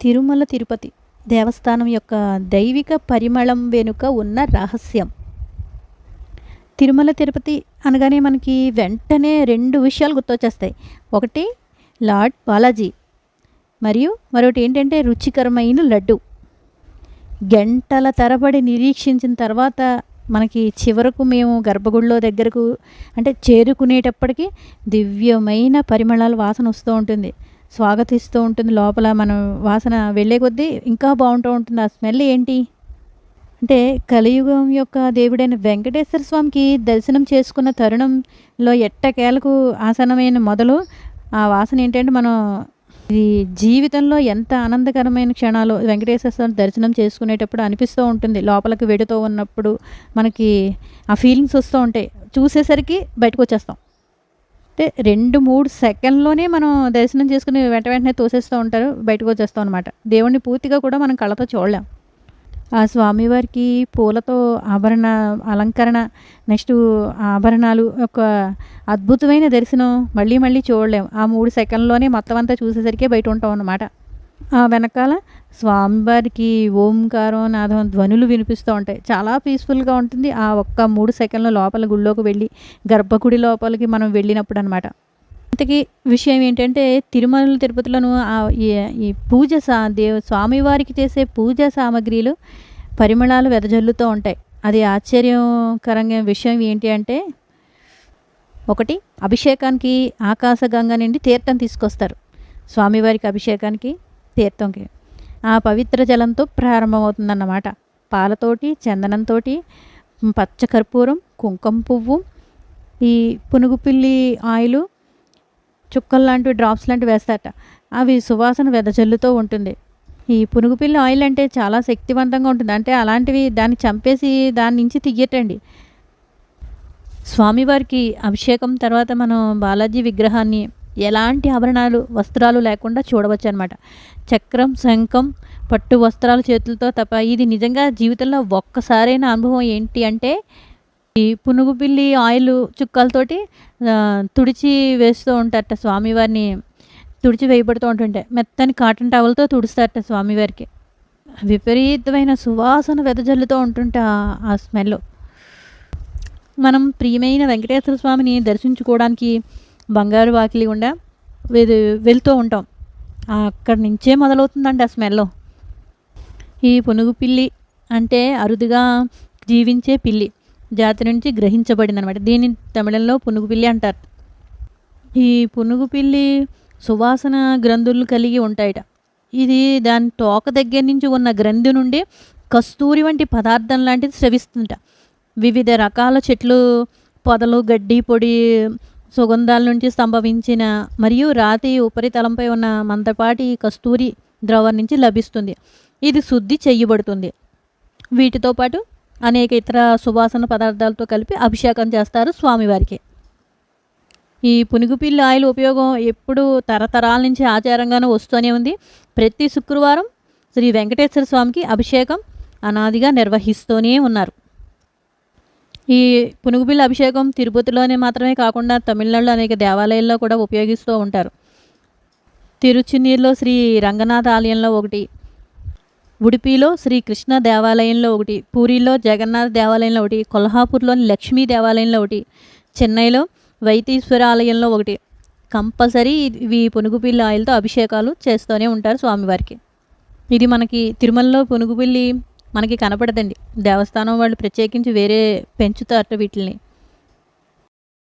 తిరుమల తిరుపతి దేవస్థానం యొక్క దైవిక పరిమళం వెనుక ఉన్న రహస్యం. తిరుమల తిరుపతి అనగానే మనకి వెంటనే 2 విషయాలు గుర్తొచ్చేస్తాయి. ఒకటి లార్డ్ బాలాజీ మరియు మరొకటి ఏంటంటే రుచికరమైన లడ్డు. గంటల తరబడి నిరీక్షించిన తర్వాత మనకి చివరకు మేము గర్భగుడిలో దగ్గరకు అంటే చేరుకునేటప్పటికి దివ్యమైన పరిమళాల వాసన వస్తూ ఉంటుంది, స్వాగతిస్తూ ఉంటుంది. లోపల మనం వాసన వెళ్ళే కొద్దీ ఇంకా బాగుంటూ ఉంటుంది. ఆ స్మెల్ ఏంటి అంటే కలియుగం యొక్క దేవుడైన వెంకటేశ్వర స్వామికి దర్శనం చేసుకున్న తరుణంలో ఎట్టకేలకు ఆసనమైన మొదలు ఆ వాసన ఏంటంటే మనం ఇది జీవితంలో ఎంత ఆనందకరమైన క్షణాలు వెంకటేశ్వర స్వామి దర్శనం చేసుకునేటప్పుడు అనిపిస్తూ ఉంటుంది. లోపలికి వెడుతూ ఉన్నప్పుడు మనకి ఆ ఫీలింగ్స్ వస్తూ ఉంటాయి. చూసేసరికి బయటకు వచ్చేస్తాం. అంటే 2-3 సెకండ్లోనే మనం దర్శనం చేసుకుని వెంటనే తోసేస్తూ ఉంటారు, బయటకు వచ్చేస్తాం అనమాట. దేవుణ్ణి పూర్తిగా కూడా మనం కళ్ళతో చూడలేం. ఆ స్వామివారికి పూలతో ఆభరణ అలంకరణ, నెక్స్ట్ ఆభరణాలు ఒక అద్భుతమైన దర్శనం మళ్ళీ మళ్ళీ చూడలేం. ఆ 3 సెకండ్లోనే మొత్తం అంతా చూసేసరికే బయట ఉంటాం అన్నమాట. ఆ వెనకాల స్వామివారికి ఓంకారం నాదం ధ్వనులు వినిపిస్తూ ఉంటాయి. చాలా పీస్ఫుల్గా ఉంటుంది. ఆ ఒక్క 3 సెకండ్ల లోపల గుళ్ళోకి వెళ్ళి గర్భగుడి లోపలికి మనం వెళ్ళినప్పుడు అనమాట. ఇంతకీ విషయం ఏంటంటే తిరుమల తిరుపతిలోను ఈ పూజ స్వామివారికి చేసే పూజా సామాగ్రిలు పరిమళాలు వెదజల్లుతూ ఉంటాయి. అది ఆశ్చర్యకరంగా విషయం ఏంటి అంటే, ఒకటి అభిషేకానికి ఆకాశగంగా నుండి తీర్థం తీసుకొస్తారు. స్వామివారికి అభిషేకానికి తీర్థంకి ఆ పవిత్ర జలంతో ప్రారంభమవుతుందన్నమాట. పాలతోటి, చందనంతో, పచ్చకర్పూరం, కుంకుమ పువ్వు, ఈ పునుగుపిల్లి ఆయిలు, చుక్కలు లాంటివి డ్రాప్స్ లాంటివి వేస్తారట. అవి సువాసన వెదజల్లుతూ ఉంటుంది. ఈ పునుగుపిల్లి ఆయిల్ అంటే చాలా శక్తివంతంగా ఉంటుంది. అంటే అలాంటివి దాన్ని చంపేసి దాని నుంచి తీయటండి. స్వామివారికి అభిషేకం తర్వాత మనం బాలాజీ విగ్రహాన్ని ఎలాంటి ఆభరణాలు వస్త్రాలు లేకుండా చూడవచ్చు అనమాట. చక్రం, శంఖం, పట్టు వస్త్రాలు చేతులతో తప్ప. ఇది నిజంగా జీవితంలో ఒక్కసారైన అనుభవం ఏంటి అంటే ఈ పునుగుపిల్లి ఆయిల్ చుక్కలతోటి తుడిచి వేస్తూ ఉంటారట. స్వామివారిని తుడిచి వేయబడుతూ ఉంటుంటే మెత్తని కాటన్ టవల్తో తుడుస్తారట స్వామివారికి. విపరీతమైన సువాసన వెదజల్లుతూ ఉంటుంటే ఆ స్మెల్. మనం ప్రియమైన వెంకటేశ్వర స్వామిని దర్శించుకోవడానికి బంగారు వాకిలి గుండా వెళ్తూ ఉంటాం. అక్కడి నుంచే మొదలవుతుందండి ఆ స్మెల్. ఈ పునుగుపిల్లి అంటే అరుదుగా జీవించే పిల్లి జాతి నుంచి గ్రహించబడింది అనమాట. దీన్ని తమిళంలో పునుగుపిల్లి అంటారు. ఈ పునుగుపిల్లి సువాసన గ్రంథులు కలిగి ఉంటాయట. ఇది దాని తోక దగ్గర నుంచి ఉన్న గ్రంథి నుండి కస్తూరి వంటి పదార్థం లాంటిది స్రవిస్తుంట. వివిధ రకాల చెట్లు, పొదలు, గడ్డి, పొడి, సుగంధాల నుంచి సంభవించిన మరియు రాతి ఉపరితలంపై ఉన్న మందపాటి కస్తూరి ద్రవం నుంచి లభిస్తుంది. ఇది శుద్ధి చేయబడుతుంది. వీటితో పాటు అనేక ఇతర సువాసన పదార్థాలతో కలిపి అభిషేకం చేస్తారు స్వామివారికి. ఈ పునుగుపిల్లి ఆయిల్ ఉపయోగం ఎప్పుడు తరతరాల నుంచి ఆచారంగానే వస్తూనే ఉంది. ప్రతి శుక్రవారం శ్రీ వెంకటేశ్వర స్వామికి అభిషేకం అనాదిగా నిర్వహిస్తూనే ఉన్నారు. ఈ పునుగుపిల్లి అభిషేకం తిరుపతిలోనే మాత్రమే కాకుండా తమిళనాడులో అనేక దేవాలయాల్లో కూడా ఉపయోగిస్తూ ఉంటారు. తిరుచినీరులో శ్రీ రంగనాథ ఆలయంలో ఒకటి, ఉడిపిలో శ్రీకృష్ణ దేవాలయంలో ఒకటి, పూరిలో జగన్నాథ దేవాలయంలో ఒకటి, కొల్హాపూర్లోని లక్ష్మీ దేవాలయంలో ఒకటి, చెన్నైలో వైతీశ్వర ఆలయంలో ఒకటి. కంపల్సరీ ఇవి పునుగుపిల్లి ఆయిల్తో అభిషేకాలు చేస్తూనే ఉంటారు స్వామివారికి. ఇది మనకి తిరుమలలో పునుగుపిల్లి మనకి కనపడదండి. దేవస్థానం వాళ్ళు ప్రత్యేకించి వేరే పెంచుతారట వీటిని.